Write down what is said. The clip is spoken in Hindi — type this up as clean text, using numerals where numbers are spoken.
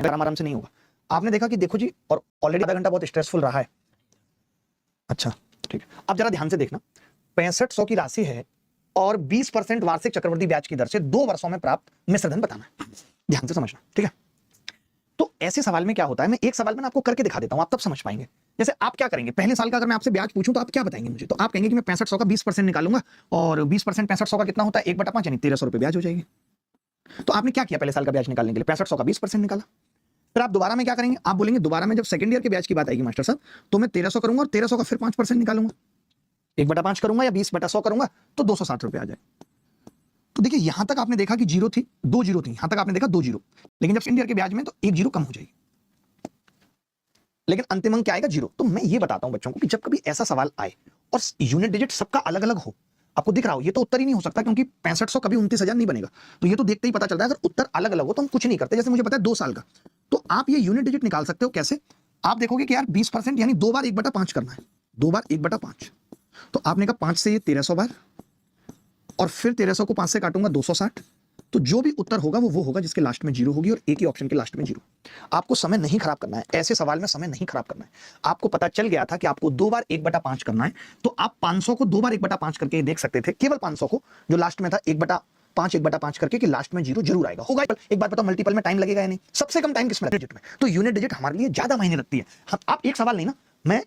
आराम आराम से नहीं होगा। आपने देखा कि देखो जी, और ऑलरेडी आधा घंटा बहुत स्ट्रेसफुल रहा है। अच्छा ठीक है, अब जरा ध्यान से देखना, 6500 की राशि है और 20% वार्षिक चक्रवृद्धि ब्याज की दर से 2 वर्षों में प्राप्त मिश्र धन बताना है। ध्यान से समझना, ठीक है। तो ऐसे सवाल में क्या होता है, मैं एक सवाल में आपको करके दिखा देता हूं, आप तब समझ पाएंगे। जैसे आप क्या करेंगे, पहले साल का अगर मैं आपसे ब्याज पूछूं तो आप क्या बताएंगे मुझे? तो आप कहेंगे कि मैं 6500 का 20% निकालूंगा, और 20% 6500 का कितना होता है, 1/5 यानी 1300 रुपए ब्याज हो जाएगी। तो आपने क्या किया, पहले साल का ब्याज निकालने के लिए 6500 का 20% निकाला। फिर आप दोबारा में क्या करेंगे, आप बोलेंगे दोबारा में जब सेकंड ईयर के ब्याज की बात आएगी मास्टर साहब, तो मैं 1300 करूंगा और 1300 का फिर 5% निकालूंगा, 1/5 करूंगा या 20/100 करूंगा तो 260 रुपए आ जाए। तो देखिए यहां तक आपने देखा कि जीरो थी, 2 जीरो थी, यहां तक आपने देखा 2 जीरो, लेकिन जब सेकंड ईयर के ब्याज में तो 1 जीरो कम हो जाएगी, लेकिन अंतिम अंक क्या आएगा, जीरो। तो मैं ये बताता हूं बच्चों को कि जब कभी ऐसा सवाल आए और यूनिट डिजिट सबका अलग अलग हो, आपको दिख रहा हो, ये तो उत्तर ही नहीं हो सकता, क्योंकि 6500 कभी 29,000 नहीं बनेगा। तो ये तो देखते ही पता चलता है, अगर उत्तर अलग अलग हो तो हम कुछ नहीं करते। जैसे मुझे पता है 2 साल का, तो आप ये यूनिट डिजिट निकाल सकते हो। कैसे? आप देखोगे कि यार 20% यानी 2 बार 1/5 करना है, 2 बार 1/5, तो आपने कहा 5 से ये 1300 बार, और फिर 1300 को 5 से काटूंगा 260, तो जो भी उत्तर होगा वो होगा जिसके लास्ट में जीरो होगी, और एक ही ऑप्शन के लास्ट में जीरो। आपको समय नहीं खराब करना है, ऐसे सवाल में समय नहीं खराब करना है। आपको पता चल गया था कि आपको 2 बार 1/5 करना है, तो आप 500 को 2 बार 1/5 करके देख सकते थे, केवल 500 को, जो लास्ट में था 1/5 करके, कि लास्ट में जीरो जरूर आएगा। होगा एक बात बताओ, मल्टीपल में टाइम लगेगा या नहीं? सबसे कम टाइम किसमें? डिजिट में। तो यूनिट डिजिट हमारे लिए ज्यादा मायने रखती है। आप एक सवाल नहीं ना, मैं